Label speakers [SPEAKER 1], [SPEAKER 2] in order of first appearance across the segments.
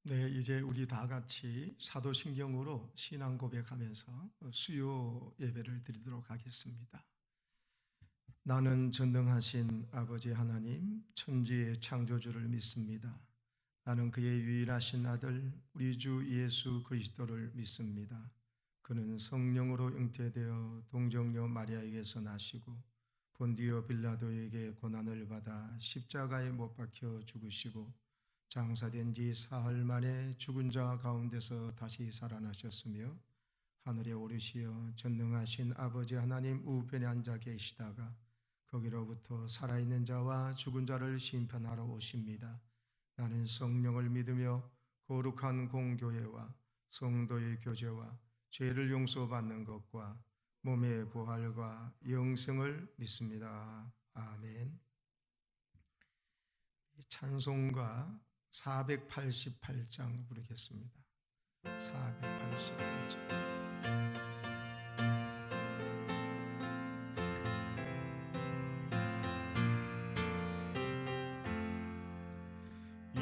[SPEAKER 1] 네, 이제 우리 다 같이 사도신경으로 신앙 고백하면서 수요 예배를 드리도록 하겠습니다. 나는 전능하신 아버지 하나님, 천지의 창조주를 믿습니다. 나는 그의 유일하신 아들, 우리 주 예수 그리스도를 믿습니다. 그는 성령으로 잉태되어 동정녀 마리아에게서 나시고 본디오 빌라도에게 고난을 받아 십자가에 못 박혀 죽으시고 장사된 지 사흘 만에 죽은 자 가운데서 다시 살아나셨으며 하늘에 오르시어 전능하신 아버지 하나님 우편에 앉아 계시다가 거기로부터 살아있는 자와 죽은 자를 심판하러 오십니다. 나는 성령을 믿으며 거룩한 공교회와 성도의 교제와 죄를 용서받는 것과 몸의 부활과 영생을 믿습니다. 아멘. 찬송가 488장 부르겠습니다. 488장. 이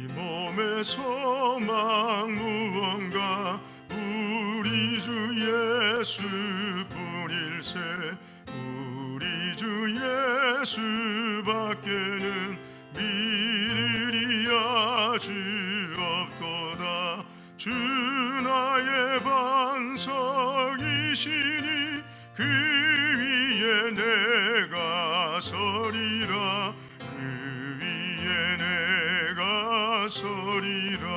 [SPEAKER 1] 몸의 소망 무언가 우리 주 예수뿐일세. 우리 주 예수밖에는 믿으리야 주 없도다. 주 나의 반석이시니 그 위에 내가 서리라. 그 위에 내가 서리라.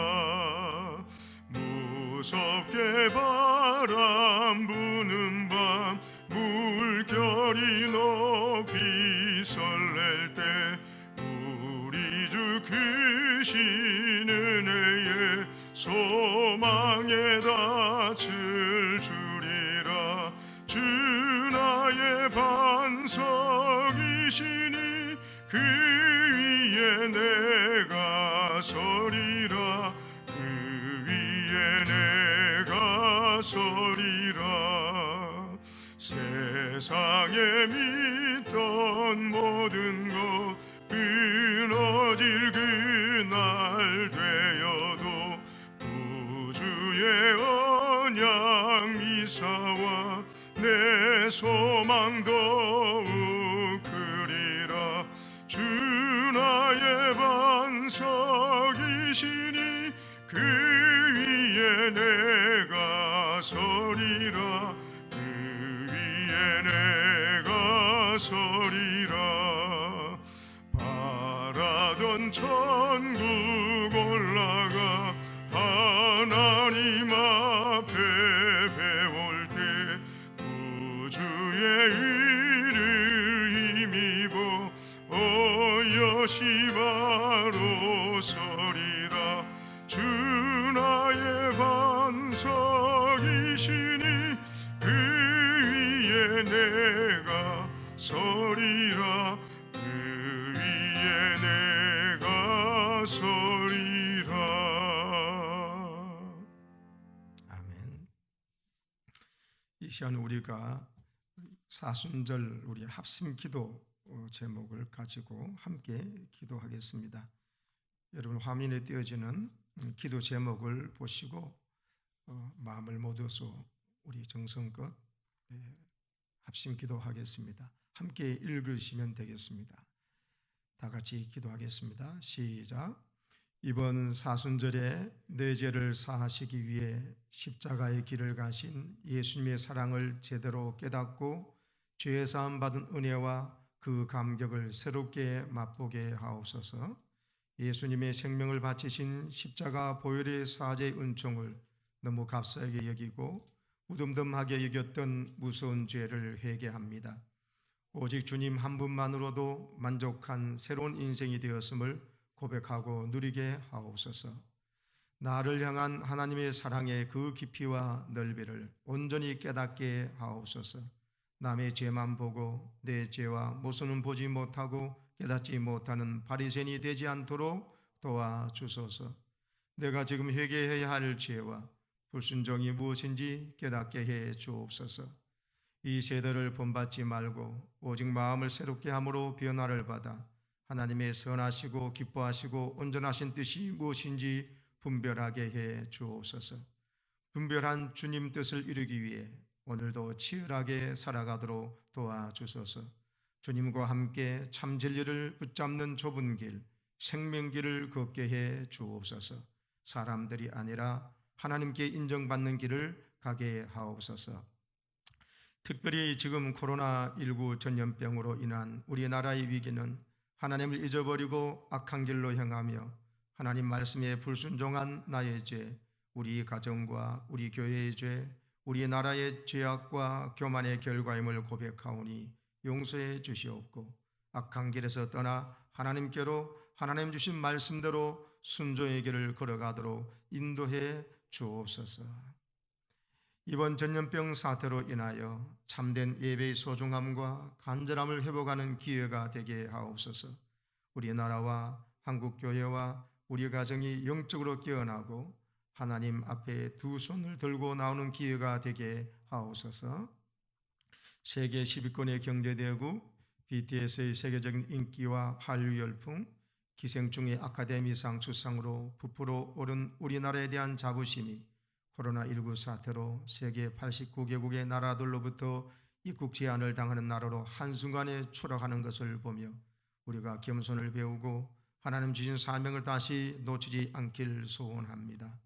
[SPEAKER 1] 무섭게 바람 부는 밤 물결이 높이 설렐 때 우리 주 크신 은혜에 소망에 닿을 주리라. 주 나의 반석이시니 그 위에 내가 서리라. 그 위에 내가 서리라. 세상에 믿던 모든 것 끊어질 그날 되어도 구주의 언약 미사와 내 소망 더욱 크리라. 주 나의 반석이시니 그 위에 내가 서리라. 그 위에 내가 서리라. 바라던 천국 올라가 하나님 앞에 배울 때 구주의 의를 힘입어 여시 바로 서리라. 주 나의 반석이시니 그 위에 내가 서리라. 그 위에 내가 서리라. 아멘. 이 시간 우리가 사순절 우리 합심기도 제목을 가지고 함께 기도하겠습니다. 여러분 화면에 띄어지는 기도 제목을 보시고 마음을 모여서 우리 정성껏 합심 기도하겠습니다. 함께 읽으시면 되겠습니다. 다 같이 기도하겠습니다. 시작. 이번 사순절에 내 죄를 사하시기 위해 십자가의 길을 가신 예수님의 사랑을 제대로 깨닫고 죄 사함 받은 은혜와 그 감격을 새롭게 맛보게 하옵소서. 예수님의 생명을 바치신 십자가 보혈의 사죄의 은총을 너무 값싸게 여기고 무덤덤하게 여겼던 무서운 죄를 회개합니다. 오직 주님 한 분만으로도 만족한 새로운 인생이 되었음을 고백하고 누리게 하옵소서. 나를 향한 하나님의 사랑의 그 깊이와 넓이를 온전히 깨닫게 하옵소서. 남의 죄만 보고 내 죄와 모습은 보지 못하고 깨닫지 못하는 바리새인이 되지 않도록 도와주소서. 내가 지금 회개해야 할 죄와 불순종이 무엇인지 깨닫게 해 주옵소서. 이 세대를 본받지 말고 오직 마음을 새롭게 함으로 변화를 받아 하나님의 선하시고 기뻐하시고 온전하신 뜻이 무엇인지 분별하게 해 주옵소서. 분별한 주님 뜻을 이루기 위해 오늘도 치열하게 살아가도록 도와주소서. 주님과 함께 참 진리를 붙잡는 좁은 길, 생명길을 걷게 해 주옵소서. 사람들이 아니라 하나님께 인정받는 길을 가게 하옵소서. 특별히 지금 코로나19 전염병으로 인한 우리나라의 위기는 하나님을 잊어버리고 악한 길로 향하며 하나님 말씀에 불순종한 나의 죄, 우리 가정과 우리 교회의 죄, 우리 나라의 죄악과 교만의 결과임을 고백하오니 용서해 주시옵고, 악한 길에서 떠나 하나님께로 하나님 주신 말씀대로 순종의 길을 걸어가도록 인도해 주옵소서. 이번 전염병 사태로 인하여 참된 예배의 소중함과 간절함을 회복하는 기회가 되게 하옵소서. 우리나라와 한국교회와 우리 가정이 영적으로 깨어나고 하나님 앞에 두 손을 들고 나오는 기회가 되게 하옵소서. 세계 10위권의 경제대국, BTS의 세계적인 인기와 한류 열풍, 기생충의 아카데미상 수상으로 부풀어 오른 우리나라에 대한 자부심이 코로나19 사태로 세계 89개국의 나라들로부터 입국 제한을 당하는 나라로 한순간에 추락하는 것을 보며 우리가 겸손을 배우고 하나님 주신 사명을 다시 놓치지 않길 소원합니다.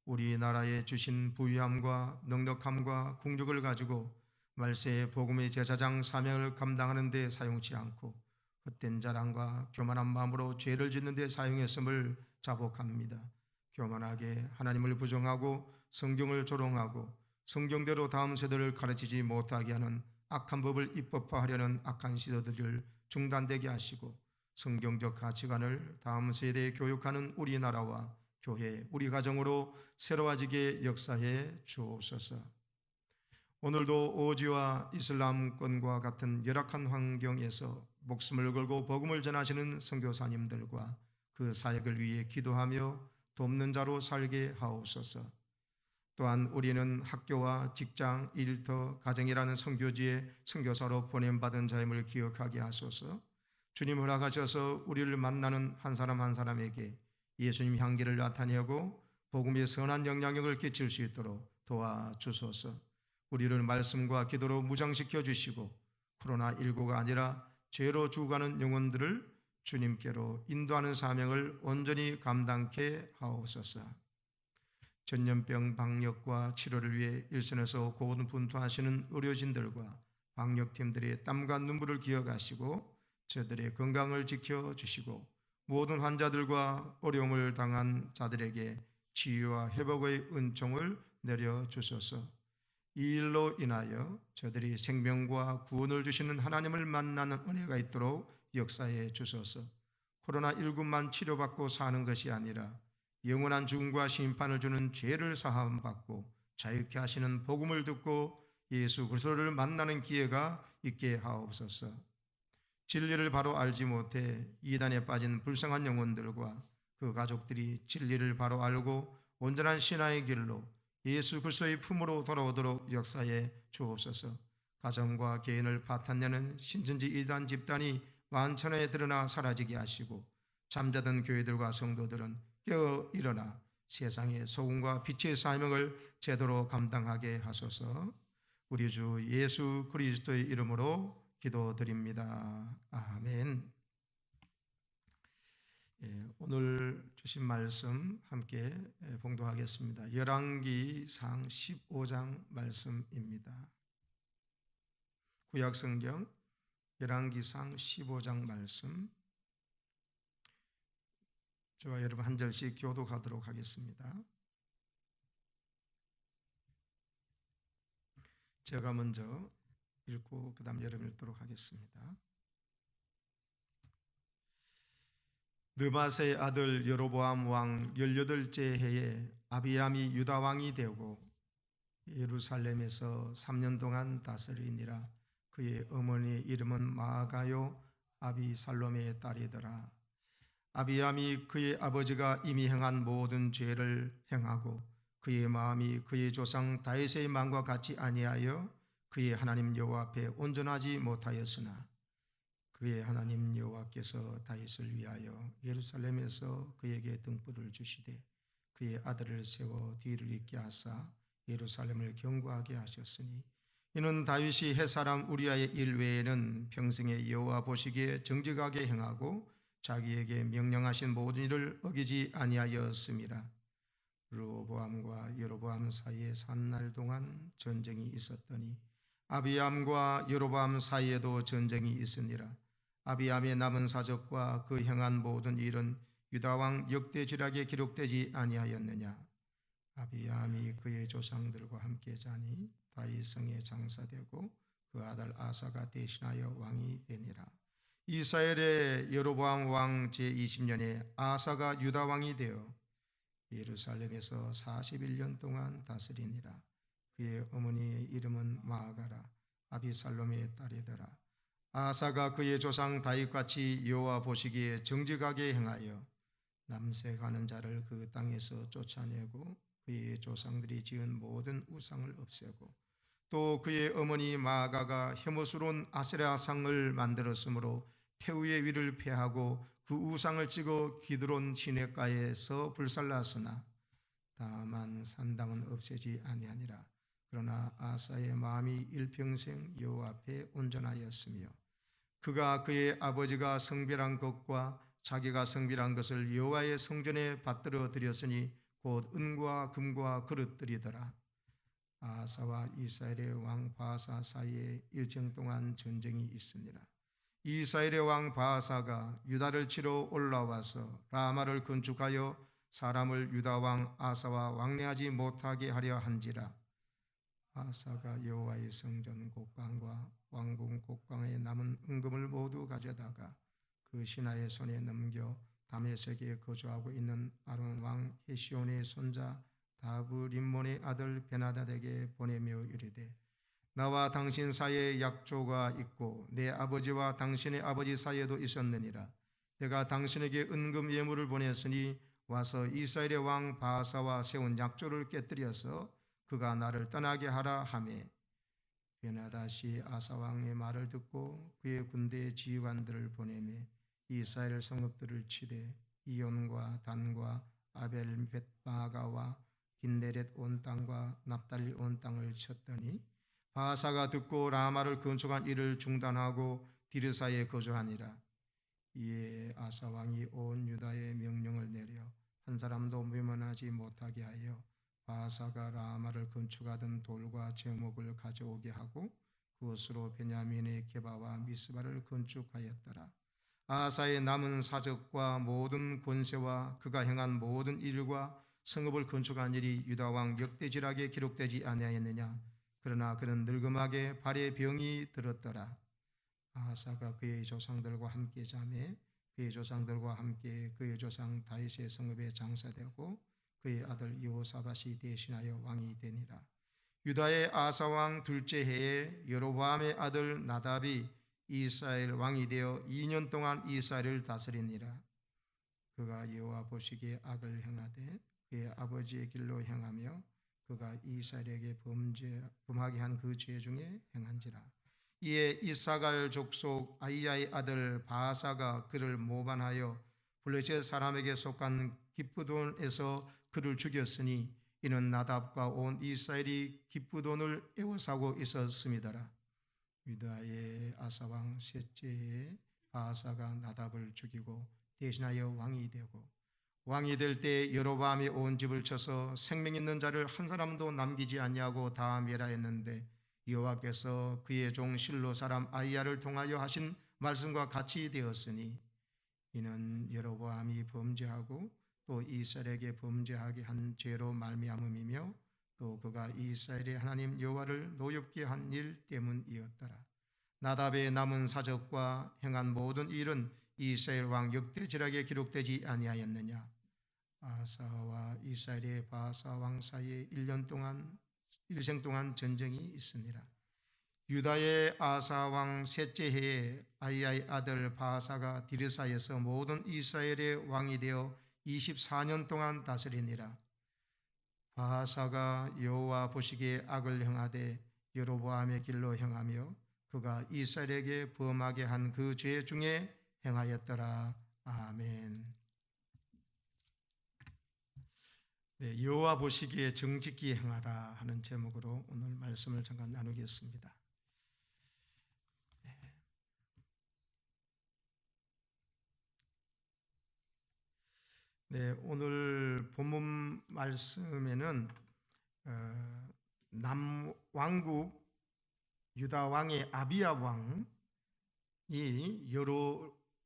[SPEAKER 1] 우리나라에 주신 부유함과 넉넉함과 국력을 가지고 말세의 복음의 제사장 사명을 감당하는 데 사용치 않고 헛된 자랑과 교만한 마음으로 죄를 짓는 데 사용했음을 자복합니다. 교만하게 하나님을 부정하고 성경을 조롱하고 성경대로 다음 세대를 가르치지 못하게 하는 악한 법을 입법화하려는 악한 시도들을 중단되게 하시고 성경적 가치관을 다음 세대에 교육하는 우리나라와 교회, 우리 가정으로 새로워지게 역사해 주옵소서. 오늘도 오지와 이슬람권과 같은 열악한 환경에서 목숨을 걸고 복음을 전하시는 선교사님들과 그 사역을 위해 기도하며 돕는 자로 살게 하옵소서. 또한 우리는 학교와 직장, 일터, 가정이라는 선교지에 선교사로 보냄받은 자임을 기억하게 하소서. 주님 허락하셔서 우리를 만나는 한 사람 한 사람에게 예수님 향기를 나타내고 복음의 선한 영향력을 끼칠 수 있도록 도와주소서. 우리를 말씀과 기도로 무장시켜 주시고 코로나19가 아니라 죄로 죽어가는 영혼들을 주님께로 인도하는 사명을 온전히 감당케 하옵소서. 전염병 방역과 치료를 위해 일선에서 고군분투하시는 의료진들과 방역팀들의 땀과 눈물을 기억하시고 저들의 건강을 지켜주시고 모든 환자들과 어려움을 당한 자들에게 치유와 회복의 은총을 내려주소서. 이 일로 인하여 저들이 생명과 구원을 주시는 하나님을 만나는 은혜가 있도록 역사해 주소서. 코로나19만 치료받고 사는 것이 아니라 영원한 죽음과 심판을 주는 죄를 사함받고 자유케 하시는 복음을 듣고 예수 그리스도를 만나는 기회가 있게 하옵소서. 진리를 바로 알지 못해 이단에 빠진 불쌍한 영혼들과 그 가족들이 진리를 바로 알고 온전한 신앙의 길로 예수 그리스도의 품으로 돌아오도록 역사해 주옵소서. 가정과 개인을 파탄내는 신천지 이단 집단이 만천하에 드러나 사라지게 하시고 잠자던 교회들과 성도들은 깨어 일어나 세상의 소금과 빛의 사명을 제대로 감당하게 하소서. 우리 주 예수 그리스도의 이름으로 기도드립니다. 아멘. 오늘 주신 말씀 함께 봉독하겠습니다. 열왕기상 15장 말씀입니다. 구약성경 열왕기상 15장 말씀, 저와 여러분 한 절씩 교독하도록 하겠습니다. 제가 먼저 읽고 그 다음 여러분 읽도록 하겠습니다. 느바세의 아들 여로보암 왕 18째 해에 아비암이 유다 왕이 되고 예루살렘에서 3년 동안 다스리니라. 그의 어머니의 이름은 마아가요 아비살롬의 딸이더라. 아비암이 그의 아버지가 이미 행한 모든 죄를 행하고 그의 마음이 그의 조상 다윗의 마음과 같이 아니하여 그의 하나님 여호와 앞에 온전하지 못하였으나 그의 하나님 여호와께서 다윗을 위하여 예루살렘에서 그에게 등불을 주시되 그의 아들을 세워 뒤를 잇게 하사 예루살렘을 견고하게 하셨으니 이는 다윗이 햇사람 우리아의 일 외에는 평생에 여호와 보시기에 정직하게 행하고 자기에게 명령하신 모든 일을 어기지 아니하였음이라. 르호보암과 여로보암 사이에 산날 동안 전쟁이 있었더니 아비암과 여로보암 사이에도 전쟁이 있으니라. 아비암의 남은 사적과 그 행한 모든 일은 유다왕 역대지락에 기록되지 아니하였느냐. 아비암이 그의 조상들과 함께 자니 다윗성에 장사되고 그 아들 아사가 대신하여 왕이 되니라. 이스라엘의 여로보암 왕 제20년에 아사가 유다 왕이 되어 예루살렘에서 41년 동안 다스리니라. 그의 어머니의 이름은 마아가라 아비살롬의 딸이더라. 아사가 그의 조상 다윗같이 여호와 보시기에 정직하게 행하여 남색하는 자를 그 땅에서 쫓아내고 그의 조상들이 지은 모든 우상을 없애고 또 그의 어머니 마아가가 혐오스러운 아세라상을 만들었으므로 태우의 위를 폐하고 그 우상을 찍어 기드론 시냇가에서 불살랐으나 다만 산당은 없애지 아니하니라. 그러나 아사의 마음이 일평생 여호와 앞에 온전하였으며 그가 그의 아버지가 성별한 것과 자기가 성별한 것을 여호와의 성전에 받들어 드렸으니 곧 은과 금과 그릇들이더라. 아사와 이스라엘의 왕 바하사 사이에 일정 동안 전쟁이 있으니라. 이스라엘의 왕 바하사가 유다를 치러 올라와서 라마를 건축하여 사람을 유다 왕 아사와 왕래하지 못하게 하려 한지라. 아사가 여호와의 성전 곡관과 왕궁 곡관에 남은 은금을 모두 가져다가 그 신하의 손에 넘겨 다메섹에 거주하고 있는 아론 왕 헤시온의 손자 다브림몬의 아들 베나닷에게 보내며 이르되 나와 당신 사이에 약조가 있고 내 아버지와 당신의 아버지 사이에도 있었느니라. 내가 당신에게 은금 예물을 보냈으니 와서 이스라엘의 왕 바하사와 세운 약조를 깨뜨려서 그가 나를 떠나게 하라 하매 베나닷이 아사 왕의 말을 듣고 그의 군대의 지휘관들을 보내매 이스라엘 성읍들을 치되 이온과 단과 아벨 벳마가와 긴네렛 온 땅과 납달리 온 땅을 쳤더니 바하사가 듣고 라마를 건축한 일을 중단하고 디르사에 거주하니라. 이에 아사 왕이 온 유다에 명령을 내려 한 사람도 묘면하지 못하게 하여 바하사가 라마를 건축하던 돌과 제목을 가져오게 하고 그것으로 베냐민의 게바와 미스바를 건축하였더라. 아사의 남은 사적과 모든 권세와 그가 행한 모든 일과 성읍을 건축한 일이 유다 왕 역대지락에 기록되지 아니하였느냐. 그러나 그는 늙음하게 발에 병이 들었더라. 아사가 그의 조상들과 함께 자매 그의 조상들과 함께 그의 조상 다윗의 성읍에 장사되고 그의 아들 여호사밧이 대신하여 왕이 되니라. 유다의 아사 왕 둘째 해에 여로보암의 아들 나답이 이스라엘 왕이 되어 2년 동안 이스라엘을 다스리니라. 그가 여호와 보시기에 악을 행하되 그의 아버지의 길로 행하며 그가 이스라엘에게 범하게 한 그 죄 중에 행한지라. 이에 이사갈 족속 아이야의 아들 바하사가 그를 모반하여 블레셋 사람에게 속한 기브돈에서 그를 죽였으니 이는 나답과 온 이스라엘이 기브돈을 애워싸고 있었음이더라. 유다의 아사 왕 셋째 해에 바하사가 나답을 죽이고 대신하여 왕이 되고 왕이 될 때 여로보암이 온 집을 쳐서 생명 있는 자를 한 사람도 남기지 아니하고 다 멸하였는데 여호와께서 그의 종 실로 사람 아이야를 통하여 하신 말씀과 같이 되었으니 이는 여로보암이 범죄하고 또 이스라엘에게 범죄하게 한 죄로 말미암음이며 또 그가 이스라엘의 하나님 여호와를 노엽게 한 일 때문이었더라. 나답의 남은 사적과 행한 모든 일은 이스라엘 왕 역대지락에 기록되지 아니하였느냐. 아사와 이스라엘의 바하사 왕 사이에 일생 동안 전쟁이 있으니라. 유다의 아사 왕 셋째 해에 아이야의 아들 바하사가 디르사에서 모든 이스라엘의 왕이 되어 24년 동안 다스리니라. 바하사가 여호와 보시기에 악을 행하되 여로보암의 길로 행하며 그가 이스라엘에게 범하게 한 그 죄 중에 행하였더라. 아멘. 네, 여호와 보시기에 정직히 행하라 하는 제목으로 오늘 말씀을 잠깐 나누겠습니다. 네, 오늘 본문 말씀에는 남왕국 유다 왕의 아비야 왕이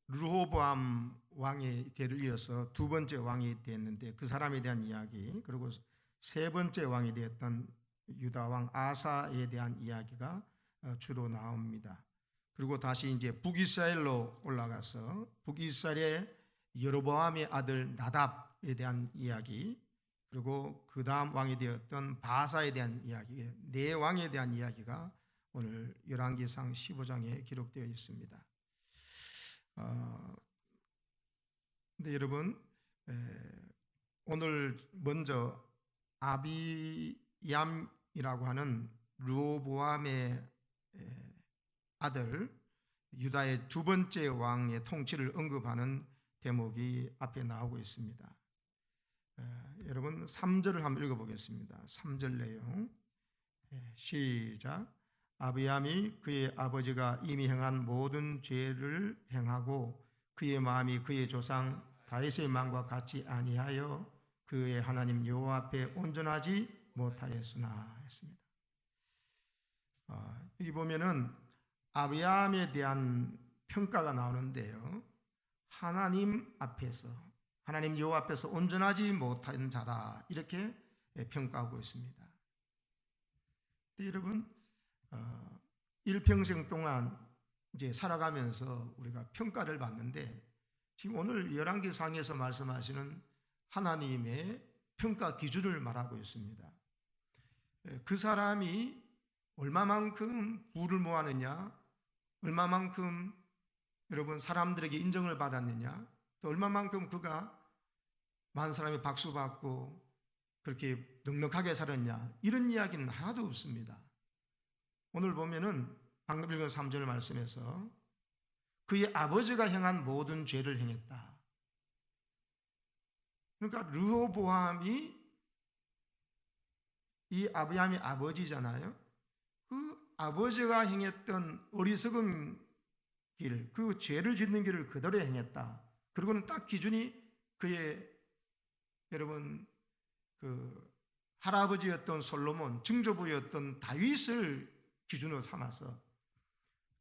[SPEAKER 1] 르호보암 왕의 대를 이어서 두 번째 왕이 되었는데 그 사람에 대한 이야기, 그리고 세 번째 왕이 되었던 유다 왕 아사에 대한 이야기가 주로 나옵니다. 그리고 다시 이제 북이스라엘로 올라가서 북이스라엘의 여로보암의 아들 나답에 대한 이야기, 그리고 그 다음 왕이 되었던 바사에 대한 이야기, 네 왕에 대한 이야기가 오늘 열왕기상 15장에 기록되어 있습니다. 근데 여러분, 오늘 먼저 아비얌이라고 하는 르호보암의 아들 유다의 두 번째 왕의 통치를 언급하는 대목이 앞에 나오고 있습니다. 여러분 3절을 한번 읽어보겠습니다. 3절 내용 시작. 아비암이 그의 아버지가 이미 행한 모든 죄를 행하고 그의 마음이 그의 조상 다윗의 마음과 같이 아니하여 그의 하나님 여호와 앞에 온전하지 못하였으나 했습니다. 여기 보면은 아비암에 대한 평가가 나오는데요, 하나님 여호와 앞에서 온전하지 못한 자다, 이렇게 평가하고 있습니다. 여러분, 일평생 동안 이제 살아가면서 우리가 평가를 받는데, 지금 오늘 열왕기상에서 말씀하시는 하나님의 평가 기준을 말하고 있습니다. 그 사람이 얼마만큼 부를 모았느냐, 얼마만큼 여러분 사람들에게 인정을 받았느냐, 또 얼마만큼 그가 많은 사람이 박수받고 그렇게 넉넉하게 살았냐, 이런 이야기는 하나도 없습니다. 오늘 보면은 방금 읽은 3절 말씀에서 그의 아버지가 행한 모든 죄를 행했다. 그러니까 르호보암이 이 아비암의 아버지잖아요. 그 아버지가 행했던 어리석은 길, 그 죄를 짓는 길을 그대로 행했다. 그리고는 딱 기준이 그의 여러분 그 할아버지였던 솔로몬, 증조부였던 다윗을 기준으로 삼아서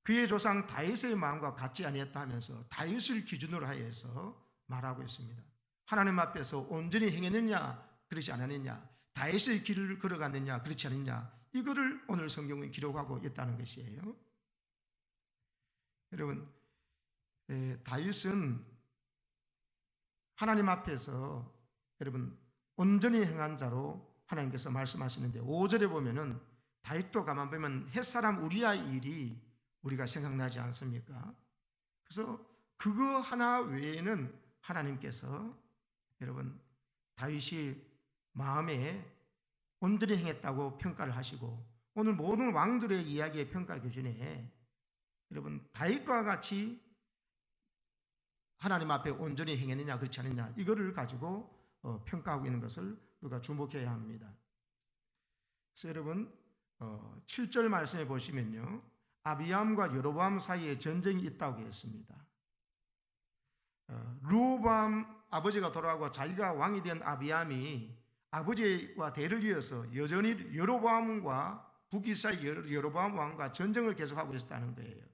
[SPEAKER 1] 그의 조상 다윗의 마음과 같지 아니했다 하면서 다윗을 기준으로 하여서 말하고 있습니다. 하나님 앞에서 온전히 행했느냐, 그렇지 않았느냐, 다윗의 길을 걸어갔느냐, 그렇지 않느냐, 이거를 오늘 성경은 기록하고 있다는 것이에요. 여러분, 다윗은 하나님 앞에서 여러분 온전히 행한 자로 하나님께서 말씀하시는데 5절에 보면은 다윗도 가만 보면 햇사람 우리아의 일이 우리가 생각나지 않습니까? 그래서 그거 하나 외에는 하나님께서 여러분 다윗이 마음에 온전히 행했다고 평가를 하시고, 오늘 모든 왕들의 이야기의 평가 기준에 여러분 다윗과 같이 하나님 앞에 온전히 행했느냐 그렇지 않느냐, 이거를 가지고 평가하고 있는 것을 우리가 주목해야 합니다. 그래서 여러분 7절 말씀해 보시면요, 아비암과 여로보암 사이에 전쟁이 있다고 했습니다. 르호보암 아버지가 돌아가고 자기가 왕이 된 아비암이 아버지와 대를 이어서 여전히 여로보암과 북이스라엘 여로보암 왕과 전쟁을 계속하고 있었다는 거예요.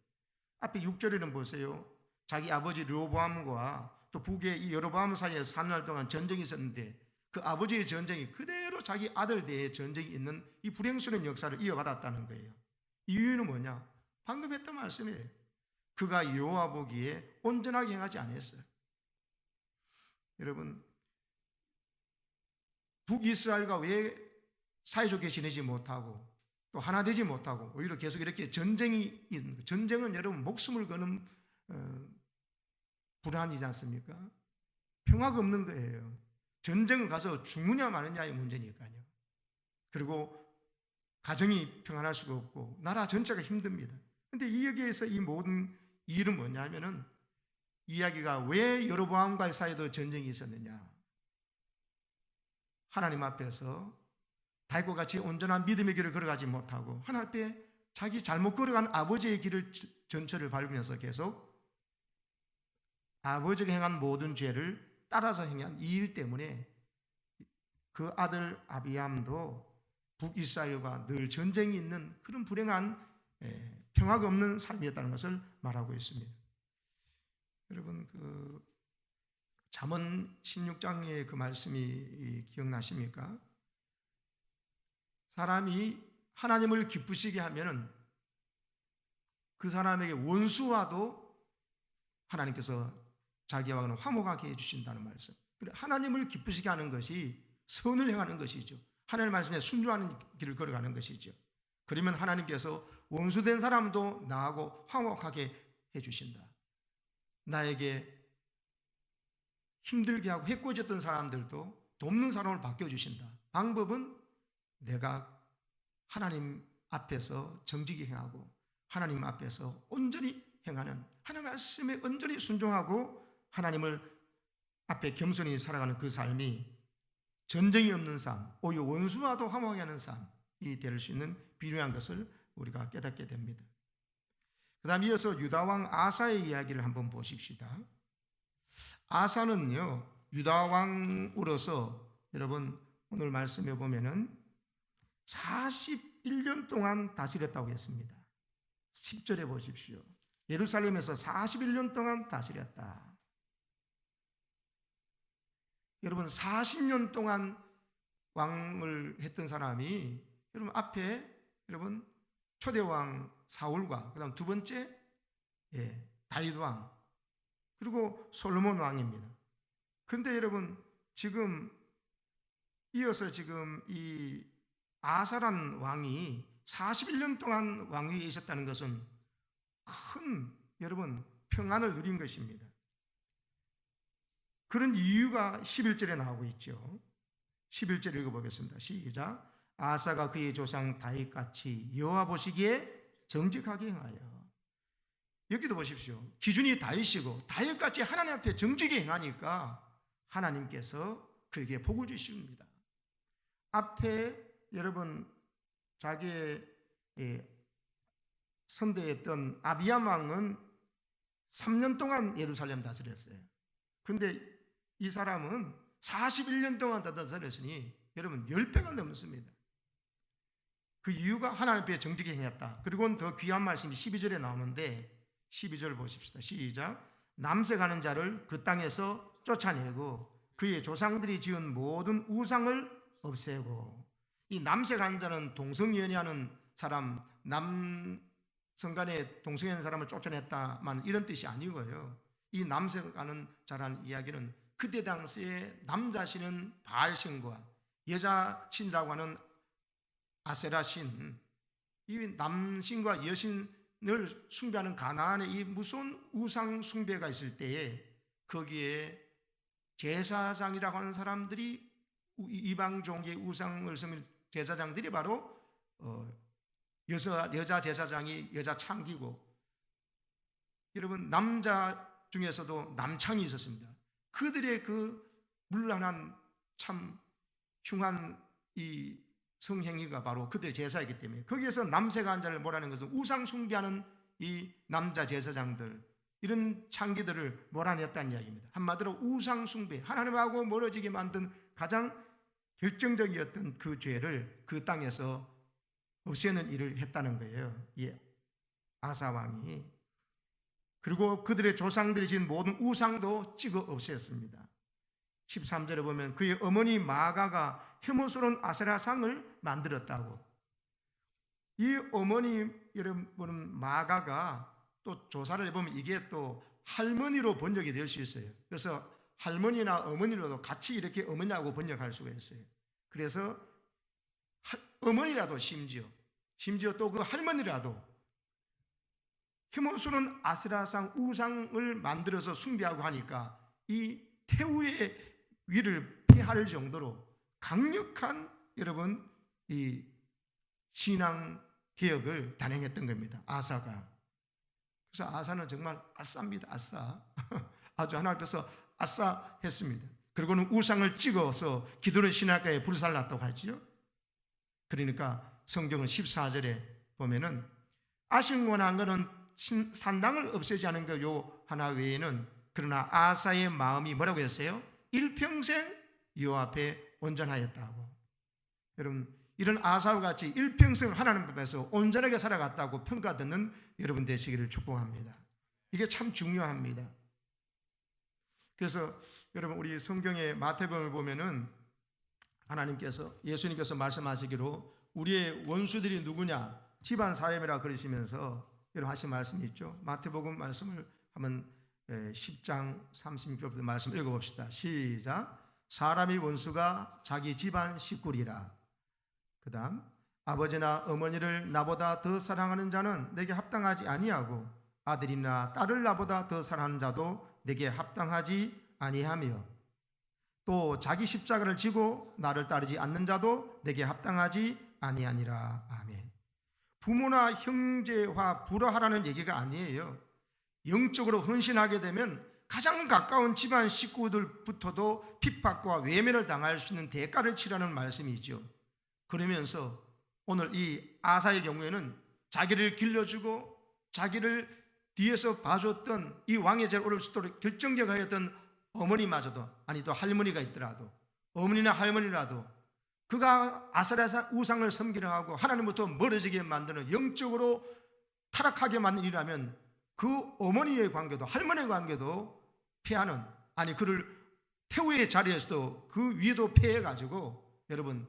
[SPEAKER 1] 앞에 6절에는 보세요. 자기 아버지 르호보암과 또 북의 이 여로보암 사이에서 3년 동안 전쟁이 있었는데 그 아버지의 전쟁이 그대로 자기 아들 대에 전쟁이 있는 이 불행스러운 역사를 이어받았다는 거예요. 이유는 뭐냐? 방금 했던 말씀이에요. 그가 여호와 보기에 온전하게 행하지 않았어요. 여러분, 북이스라엘과 왜 사이좋게 지내지 못하고 또 하나 되지 못하고 오히려 계속 이렇게 전쟁이 있는 거예요. 전쟁은 여러분 목숨을 거는 불안이지 않습니까? 평화가 없는 거예요. 전쟁을 가서 죽느냐 마느냐의 문제니까요. 그리고 가정이 평안할 수가 없고 나라 전체가 힘듭니다. 그런데 여기에서 이 모든 일은 뭐냐면은 이야기가 왜 여로보암과의 사이에도 전쟁이 있었느냐, 하나님 앞에서 다윗과 같이 온전한 믿음의 길을 걸어가지 못하고 하나님 앞에 자기 잘못 걸어간 아버지의 길을 전철을 밟으면서 계속 아버지가 행한 모든 죄를 따라서 행한 이 일 때문에 그 아들 아비암도 북이스라엘과 늘 전쟁이 있는 그런 불행한 평화가 없는 삶이었다는 것을 말하고 있습니다. 여러분 그 잠언 16장의 그 말씀이 기억나십니까? 사람이 하나님을 기쁘시게 하면은 그 사람에게 원수와도 하나님께서 자기와는 화목하게 해주신다는 말씀. 하나님을 기쁘시게 하는 것이 선을 행하는 것이죠. 하나님 말씀에 순종하는 길을 걸어가는 것이죠. 그러면 하나님께서 원수된 사람도 나하고 화목하게 해주신다. 나에게 힘들게 하고 해코졌던 사람들도 돕는 사람을 바뀌어주신다. 방법은 내가 하나님 앞에서 정직히 행하고 하나님 앞에서 온전히 행하는, 하나님 말씀에 온전히 순종하고 하나님을 앞에 겸손히 살아가는 그 삶이 전쟁이 없는 삶, 오히려 원수와도 화목하게 하는 삶이 될 수 있는 비밀한 것을 우리가 깨닫게 됩니다. 그 다음 이어서 유다왕 아사의 이야기를 한번 보십시다. 아사는요, 유다왕으로서 여러분 오늘 말씀해 보면은 41년 동안 다스렸다고 했습니다. 10절에 보십시오. 예루살렘에서 41년 동안 다스렸다. 여러분 40년 동안 왕을 했던 사람이 여러분 앞에 여러분 초대왕 사울과 그다음 두 번째 다윗 왕 그리고 솔로몬 왕입니다. 그런데 여러분 지금 이어서 지금 이 아사란 왕이 41년 동안 왕위에 있었다는 것은 큰 여러분 평안을 누린 것입니다. 그런 이유가 11절에 나오고 있죠. 11절 읽어보겠습니다. 시작. 아사가 그의 조상 다윗같이 여호와 보시기에 정직하게 행하여. 여기도 보십시오. 기준이 다윗이고 다윗같이 하나님 앞에 정직히 행하니까 하나님께서 그에게 복을 주십니다. 앞에 여러분 자기의 선대했던 아비암 왕은 3년 동안 예루살렘 다스렸어요. 그런데 이 사람은 41년 동안 다스렸으니 여러분 10배가 넘습니다. 그 이유가 하나님 앞에 정직히 행했다. 그리고는 더 귀한 말씀이 12절에 나오는데 12절 보십시다. 시작. 남색하는 자를 그 땅에서 쫓아내고 그의 조상들이 지은 모든 우상을 없애고. 이 남색하는 자는 동성연애하는 사람, 남성간에 동성연애하는 사람을 쫓아냈다만 이런 뜻이 아니고요. 이 남색하는 자라는 이야기는 그때 당시에 남자신은 바알신과 여자신이라고 하는 아세라신, 이 남신과 여신을 숭배하는 가나안의 이 무서운 우상 숭배가 있을 때에 거기에 제사장이라고 하는 사람들이 이방 종교의 우상을 섬긴 제사장들이 바로 여자 제사장이 여자 창기고 여러분 남자 중에서도 남창이 있었습니다. 그들의 그 문란한 참 흉한 이 성행위가 바로 그들의 제사이기 때문에 거기에서 남색한 자를 뭐라는 것은 우상 숭배하는 이 남자 제사장들 이런 창기들을 몰아냈다는 이야기입니다. 한마디로 우상 숭배, 하나님하고 멀어지게 만든 가장 결정적이었던 그 죄를 그 땅에서 없애는 일을 했다는 거예요. 이 아사 왕이. 그리고 그들의 조상들이 지은 모든 우상도 찍어 없앴습니다. 13절에 보면 그의 어머니 마가가 혐오스러운 아세라상을 만들었다고. 이 어머니 여러분 마가가 또 조사를 해보면 이게 또 할머니로 번역이 될 수 있어요. 그래서 할머니나 어머니로도 같이 이렇게 어머니라고 번역할 수가 있어요. 그래서 어머니라도 심지어 또 그 할머니라도 혐오스러운 아세라상 우상을 만들어서 숭배하고 하니까 이 태우의 위를 폐할 정도로 강력한 여러분 이 신앙 개혁을 단행했던 겁니다. 아사가. 그래서 아사는 정말 아싸입니다. 아싸. 아주 하나님 앞에서 아싸 했습니다. 그리고는 우상을 찍어서 기도는 신학가에 불살랐다고 하지요. 그러니까 성경은 14절에 보면은 아식원한 것은 산당을 없애지 않은 것 요 하나 외에는 그러나 아사의 마음이 뭐라고 했어요? 일평생 여호와 앞에 온전하였다고. 여러분, 이런 아사와 같이 일평생 하나님 앞에서 온전하게 살아갔다고 평가받는 여러분 되시기를 축복합니다. 이게 참 중요합니다. 그래서 여러분, 우리 성경의 마태복음을 보면은 예수님께서 말씀하시기로 우리의 원수들이 누구냐? 집안 사람이라 그러시면서 여러분 하신 말씀이 있죠. 마태복음 말씀을 한번 10장 36절부터 말씀 읽어봅시다. 시작. 사람의 원수가 자기 집안 식구리라. 그 다음, 아버지나 어머니를 나보다 더 사랑하는 자는 내게 합당하지 아니하고 아들이나 딸을 나보다 더 사랑하는 자도 내게 합당하지 아니하며 또 자기 십자가를 지고 나를 따르지 않는 자도 내게 합당하지 아니하니라. 아멘. 부모나 형제와 불화하라는 얘기가 아니에요. 영적으로 헌신하게 되면 가장 가까운 집안 식구들부터도 핍박과 외면을 당할 수 있는 대가를 치라는 말씀이죠. 그러면서 오늘 이 아사의 경우에는 자기를 길러주고 자기를 뒤에서 봐줬던 이 왕의 제일 오를 수 있도록 결정적이었던 어머니마저도, 아니 또 할머니가 있더라도, 어머니나 할머니라도 그가 아사랴 우상을 섬기려 하고 하나님부터 멀어지게 만드는, 영적으로 타락하게 만든 일이라면 그 어머니의 관계도 할머니의 관계도 폐하는, 아니 그를 태우의 자리에서도 그 위에도 폐해가지고 여러분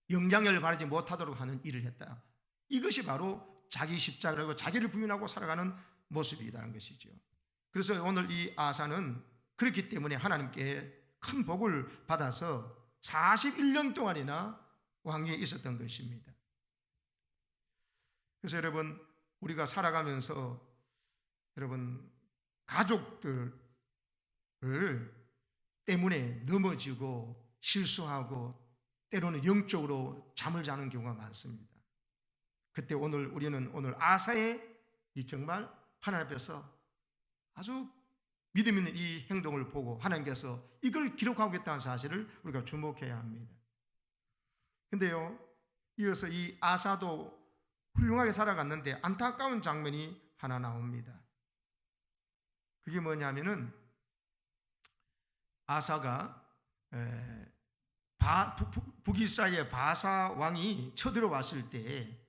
[SPEAKER 1] 영향력을 발휘하지 못하도록 하는 일을 했다. 이것이 바로 자기 십자가를 하고 자기를 부인하고 살아가는 모습이라는 것이죠. 그래서 오늘 이 아사는 그렇기 때문에 하나님께 큰 복을 받아서 41년 동안이나 왕위에 있었던 것입니다. 그래서 여러분, 우리가 살아가면서 여러분 가족들 때문에 넘어지고 실수하고 때로는 영적으로 잠을 자는 경우가 많습니다. 그때 우리는 오늘 아사의 이 정말 하나님 앞에서 아주 믿음 있는 이 행동을 보고 하나님께서 이걸 기록하고 있다는 사실을 우리가 주목해야 합니다. 근데요, 이어서 이 아사도 훌륭하게 살아갔는데 안타까운 장면이 하나 나옵니다. 그게 뭐냐면은 아사가 북이스라엘의 바사 왕이 쳐들어왔을 때,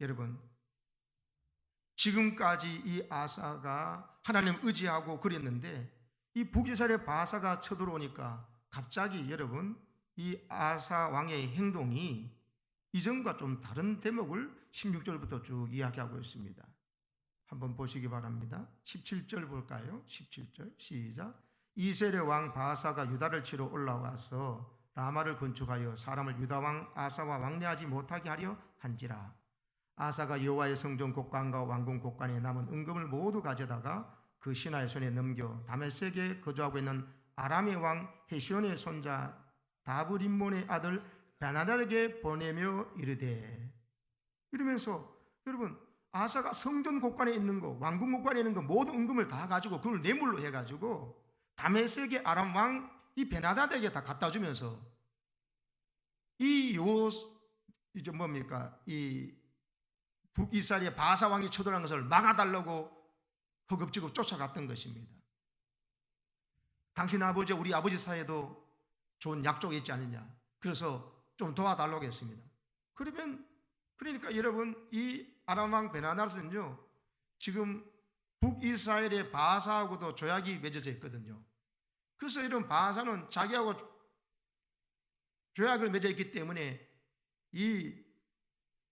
[SPEAKER 1] 여러분 지금까지 이 아사가 하나님을 의지하고 그랬는데 이 북이스라엘의 바사가 쳐들어오니까 갑자기 여러분 이 아사 왕의 행동이 이전과 좀 다른 대목을 16절부터 쭉 이야기하고 있습니다. 한번 보시기 바랍니다. 17절 볼까요? 17절 시작. 이스라엘의 왕 바사가 유다를 치러 올라와서 라마를 건축하여 사람을 유다 왕 아사와 왕래하지 못하게 하려 한지라. 아사가 여호와의 성전 곡관과 왕궁 곡관에 남은 은금을 모두 가져다가 그 신하의 손에 넘겨 다메섹에 거주하고 있는 아람의 왕 헤시온의 손자 다브림몬의 아들 베나다에게 보내며 이르되, 이러면서 여러분 아사가 성전 곡관에 있는 거, 왕궁 곡관에 있는 거 모든 은금을 다 가지고 그걸 뇌물로 해가지고 다메섹의 아람 왕 이 베나다에게 다 갖다 주면서 이 북이스라엘의 바사 왕이 쳐들어간 것을 막아달라고 허겁지겁 쫓아갔던 것입니다. 당신 아버지, 우리 아버지 사이에도 좋은 약속이 있지 않느냐, 그래서 좀 도와달라고 했습니다. 그러니까 여러분 이 아람 왕 베나다는요 지금 북이스라엘의 바사하고도 조약이 맺어져 있거든요. 그래서 이런 바사는 자기하고 조약을 맺어 있기 때문에 이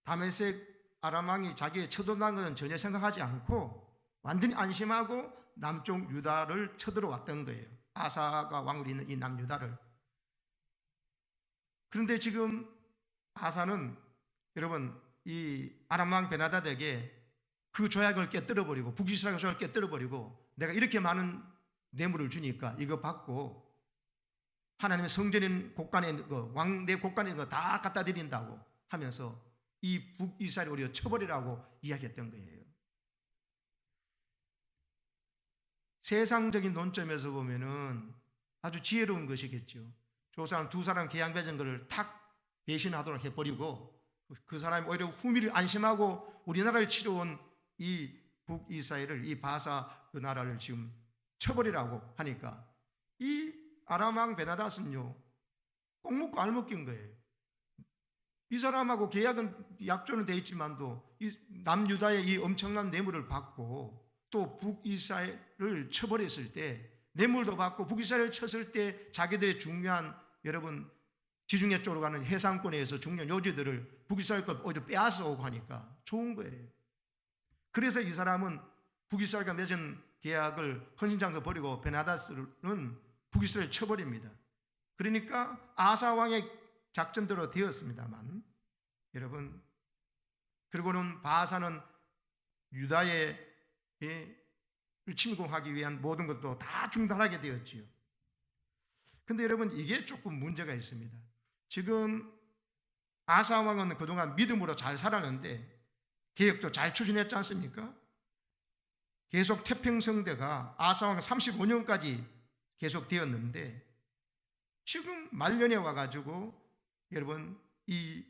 [SPEAKER 1] 다메섹 아람 왕이 자기의 쳐들어간 것은 전혀 생각하지 않고 완전히 안심하고 남쪽 유다를 쳐들어왔던 거예요. 아사가 왕으로 있는 이 남유다를. 그런데 지금 아사는 여러분 이 아람 왕 베나다에게 그 조약을 깨뜨려버리고 북이스라엘 조약을 깨뜨려버리고 내가 이렇게 많은 뇌물을 주니까 이거 받고 하나님의 성전인 곳간에 있는 거, 왕대 곳간에 있는 거 다 갖다 드린다고 하면서 이 북이스라엘을 우리가 쳐버리라고 이야기했던 거예요. 세상적인 논점에서 보면은 아주 지혜로운 것이겠죠. 조사는 두 사람 계약 맺은 것을 탁 배신하도록 해버리고 그 사람이 오히려 후미를 안심하고 우리나라를 치러온 이 북이스라엘을, 이 바사 그 나라를 지금 쳐버리라고 하니까 이 아람 왕 베나닷은요 꼭 먹고 알 먹긴 거예요. 이 사람하고 계약은 약조는 돼 있지만도 이 남유다의 이 엄청난 뇌물을 받고 또 북이스라엘을 쳐버렸을 때 뇌물도 받고 북이스라엘을 쳤을 때 자기들의 중요한 여러분 지중해 쪽으로 가는 해상권에서 중요한 요지들을 북이스라엘 것 오히려 빼앗아 오고 하니까 좋은 거예요. 그래서 이 사람은 북이스라엘과 맺은 계약을 헌신장서 버리고 베나닷은 북이스라엘을 쳐버립니다. 그러니까 아사 왕의 작전대로 되었습니다만 여러분 그리고는 바사는 유다의 침공하기 위한 모든 것도 다 중단하게 되었지요. 근데 여러분 이게 조금 문제가 있습니다. 지금 아사 왕은 그동안 믿음으로 잘 살았는데 계획도 잘 추진했지 않습니까? 계속 태평성대가 아사 왕 35년까지 계속 되었는데 지금 말년에 와가지고 여러분 이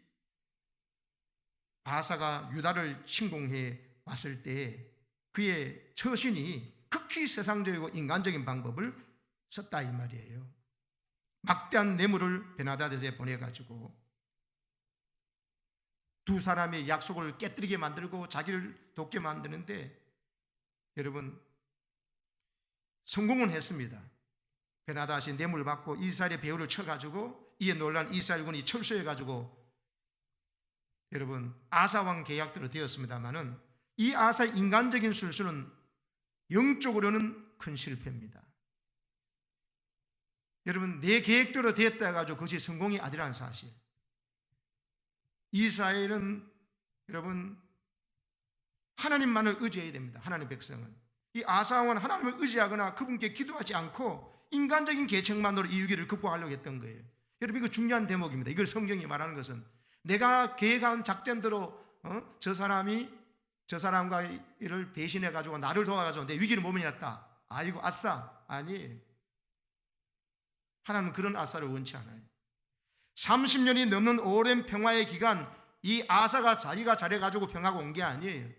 [SPEAKER 1] 바사가 유다를 침공해 왔을 때 그의 처신이 극히 세상적이고 인간적인 방법을 썼다 이 말이에요. 막대한 뇌물을 베나닷에 보내가지고 두 사람의 약속을 깨뜨리게 만들고 자기를 돕게 만드는데 여러분 성공은 했습니다. 베나닷이 뇌물을 받고 이스라엘의 배후를 쳐가지고 이에 놀란 이스라엘군이 철수해가지고 여러분 아사왕 계약대로 되었습니다마는 이 아사의 인간적인 술수는 영적으로는 큰 실패입니다. 여러분 내 계획대로 되었다 해가지고 그것이 성공이 아니라는 사실. 이스라엘은 여러분 하나님만을 의지해야 됩니다. 하나님 백성은 이 아사왕은 하나님을 의지하거나 그분께 기도하지 않고 인간적인 계책만으로 이 위기를 극복하려고 했던 거예요. 여러분 이거 중요한 대목입니다. 이걸 성경이 말하는 것은 내가 계획한 작전대로 저 사람과 이를 배신해 가지고 나를 도와가지고 내 위기를 못 이겼다. 아이고 아싸. 아니 하나님은 그런 아싸를 원치 않아요. 30년이 넘는 오랜 평화의 기간 이 아사가 자기가 잘해가지고 평화가 온 게 아니에요.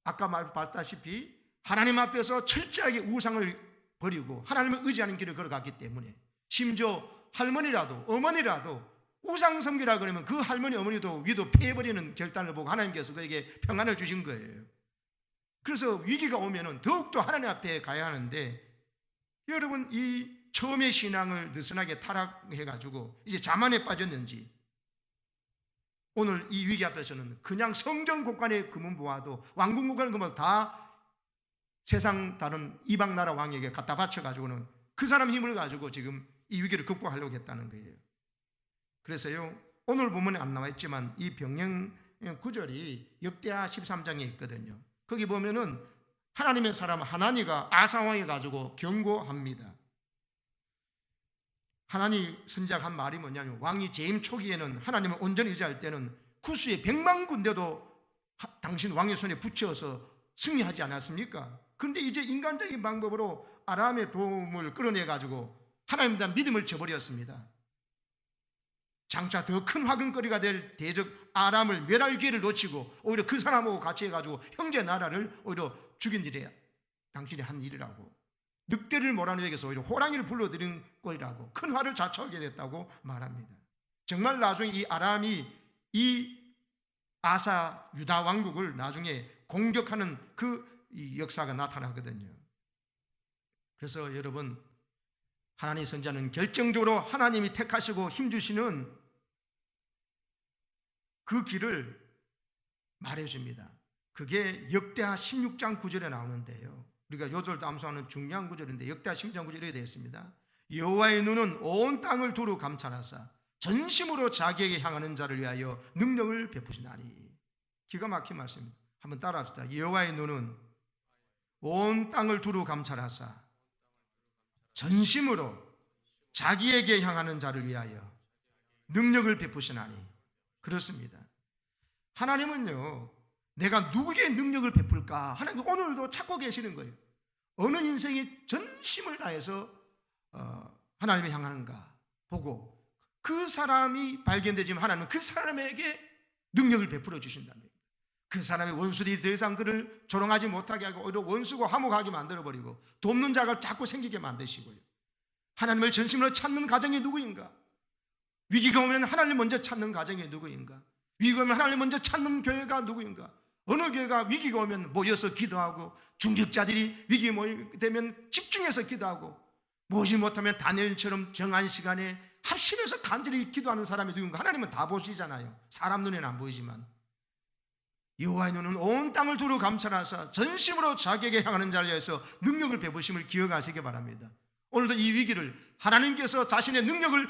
[SPEAKER 1] 아까 말했다시피 하나님 앞에서 철저하게 우상을 버리고 하나님을 의지하는 길을 걸어갔기 때문에 심지어 할머니라도 어머니라도 우상 섬기라 그러면 그 할머니 어머니도 위도 패해버리는 결단을 보고 하나님께서 그에게 평안을 주신 거예요. 그래서 위기가 오면은 더욱더 하나님 앞에 가야 하는데 여러분 이 처음의 신앙을 느슨하게 타락해가지고 이제 자만에 빠졌는지 오늘 이 위기 앞에서는 그냥 성전 곳간에 금은 보아도 왕궁 곳간에 금은 다 세상 다른 이방 나라 왕에게 갖다 바쳐가지고는 그 사람 힘을 가지고 지금 이 위기를 극복하려고 했다는 거예요. 그래서요 오늘 본문에 안 나와 있지만 이 병영 구절이 역대하 13장에 있거든요. 거기 보면은 하나님의 사람 하나니가 아사왕에 가지고 경고합니다. 하나니 선지자가 한 말이 뭐냐면 왕이 재임 초기에는 하나님을 온전히 의지할 때는 구스의 100만 군대도 당신 왕의 손에 붙여서 승리하지 않았습니까? 그런데 이제 인간적인 방법으로 아람의 도움을 끌어내가지고 하나님에 대한 믿음을 저버렸습니다. 장차 더 큰 화근거리가 될 대적 아람을 멸할 기회를 놓치고 오히려 그 사람하고 같이 해가지고 형제 나라를 오히려 죽인 일이 당신이 한 일이라고, 늑대를 몰아내기서 오히려 호랑이를 불러들인 꼴이라고 큰 화를 자초하게 됐다고 말합니다. 정말 나중에 이 아람이 이 아사 유다 왕국을 나중에 공격하는 그 이 역사가 나타나거든요. 그래서 여러분 하나님 선지자는 결정적으로 하나님이 택하시고 힘주시는 그 길을 말해줍니다. 그게 역대하 16장 9절에 나오는데요. 우리가 요절도 암송하는 중요한 구절인데 역대하 16장 9절에 이렇게 되어 있습니다. 여호와의 눈은 온 땅을 두루 감찰하사 전심으로 자기에게 향하는 자를 위하여 능력을 베푸시나니. 기가 막힌 말씀입니다. 한번 따라합시다. 여호와의 눈은 온 땅을 두루 감찰하사 전심으로 자기에게 향하는 자를 위하여 능력을 베푸시나니. 그렇습니다. 하나님은요 내가 누구에게 능력을 베풀까 하나님 오늘도 찾고 계시는 거예요. 어느 인생이 전심을 다해서 하나님을 향하는가 보고 그 사람이 발견되지만 하나님은 그 사람에게 능력을 베풀어 주신답니다. 그 사람의 원수들이 더 이상 그를 조롱하지 못하게 하고 오히려 원수고 화목하게 만들어버리고 돕는 자가 자꾸 생기게 만드시고요. 하나님을 전심으로 찾는 가정이 누구인가? 위기가 오면 하나님 먼저 찾는 가정이 누구인가? 위기가 오면 하나님 먼저 찾는 교회가 누구인가? 어느 교회가 위기가 오면 모여서 기도하고 중직자들이 위기 되면 집중해서 기도하고 모지 못하면 다니엘처럼 정한 시간에 합심해서 간절히 기도하는 사람이 누군가? 하나님은 다 보시잖아요. 사람 눈에는 안 보이지만 여호와의 눈은 온 땅을 두루 감찰하사 전심으로 자기에게 향하는 자를 위해서 능력을 베푸심을 기억하시기 바랍니다. 오늘도 이 위기를 하나님께서 자신의 능력을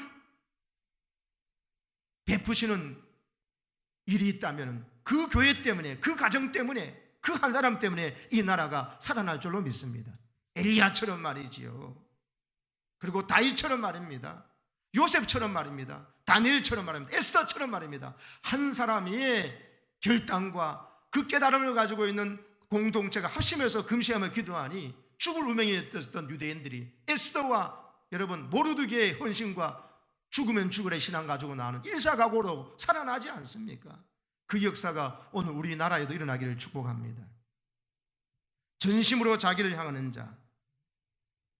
[SPEAKER 1] 베푸시는 일이 있다면 그 교회 때문에, 그 가정 때문에, 그 한 사람 때문에 이 나라가 살아날 줄로 믿습니다. 엘리야처럼 말이지요. 그리고 다윗처럼 말입니다. 요셉처럼 말입니다. 다니엘처럼 말입니다. 에스더처럼 말입니다. 한 사람의 결단과 그 깨달음을 가지고 있는 공동체가 합심해서 금시하며 기도하니 죽을 운명이 있었던 유대인들이 에스더와 여러분 모르드게의 헌신과 죽으면 죽으래 신앙 가지고 나오는 일사각오로 살아나지 않습니까? 그 역사가 오늘 우리나라에도 일어나기를 축복합니다. 전심으로 자기를 향하는 자,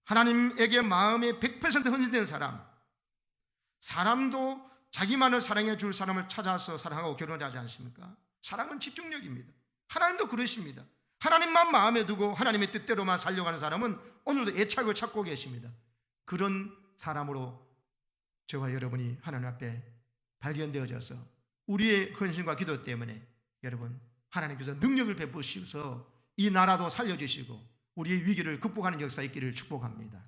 [SPEAKER 1] 하나님에게 마음에 100% 헌신된 사람, 사람도 자기만을 사랑해 줄 사람을 찾아서 사랑하고 결혼하지 않습니까? 사랑은 집중력입니다. 하나님도 그러십니다. 하나님만 마음에 두고 하나님의 뜻대로만 살려가는 사람은 오늘도 애착을 찾고 계십니다. 그런 사람으로 저와 여러분이 하나님 앞에 발견되어져서 우리의 헌신과 기도 때문에 여러분 하나님께서 능력을 베푸셔서 이 나라도 살려주시고 우리의 위기를 극복하는 역사 있기를 축복합니다.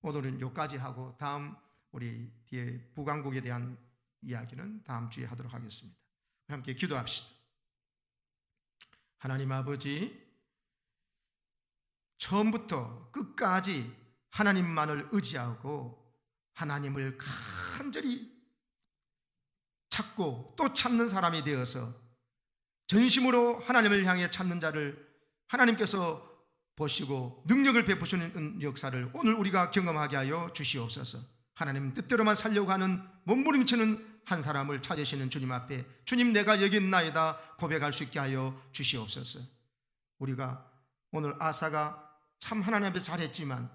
[SPEAKER 1] 오늘은 여기까지 하고 다음 우리 뒤에 북왕국에 대한 이야기는 다음 주에 하도록 하겠습니다. 함께 기도합시다. 하나님 아버지, 처음부터 끝까지 하나님만을 의지하고 하나님을 간절히 찾고 또 찾는 사람이 되어서 전심으로 하나님을 향해 찾는 자를 하나님께서 보시고 능력을 베푸시는 역사를 오늘 우리가 경험하게 하여 주시옵소서. 하나님 뜻대로만 살려고 하는 몸부림치는 한 사람을 찾으시는 주님 앞에 주님 내가 여기 있나이다 고백할 수 있게 하여 주시옵소서. 우리가 오늘 아사가 참 하나님 앞에 잘했지만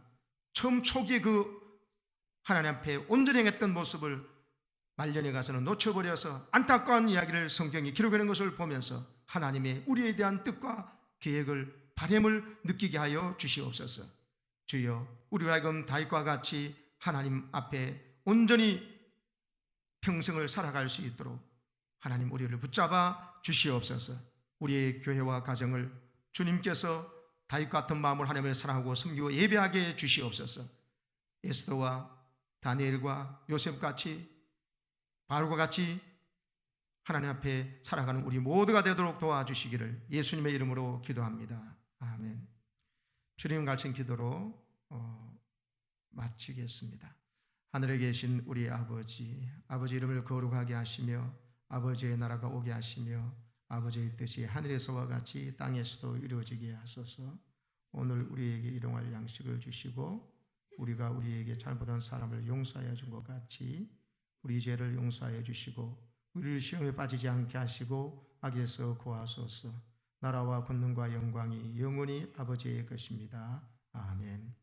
[SPEAKER 1] 처음 초기에 그 하나님 앞에 온전히 행했던 모습을 말년에 가서는 놓쳐버려서 안타까운 이야기를 성경이 기록하는 것을 보면서 하나님의 우리에 대한 뜻과 계획을 바람을 느끼게 하여 주시옵소서. 주여 우리가 하여금 다윗과 같이 하나님 앞에 온전히 평생을 살아갈 수 있도록 하나님 우리를 붙잡아 주시옵소서. 우리의 교회와 가정을 주님께서 다윗 같은 마음으로 하나님을 사랑하고 섬기고 예배하게 주시옵소서. 에스더와 다니엘과 요셉같이 바울과 같이 하나님 앞에 살아가는 우리 모두가 되도록 도와주시기를 예수님의 이름으로 기도합니다. 아멘. 주님 가르친 기도로 마치겠습니다. 하늘에 계신 우리 아버지, 아버지 이름을 거룩하게 하시며 아버지의 나라가 오게 하시며 아버지의 뜻이 하늘에서와 같이 땅에서도 이루어지게 하소서. 오늘 우리에게 일용할 양식을 주시고 우리가 우리에게 잘못한 사람을 용서하여 준 것 같이 우리 죄를 용서하여 주시고 우리를 시험에 빠지지 않게 하시고 악에서 구하소서. 나라와 권능과 영광이 영원히 아버지의 것입니다. 아멘.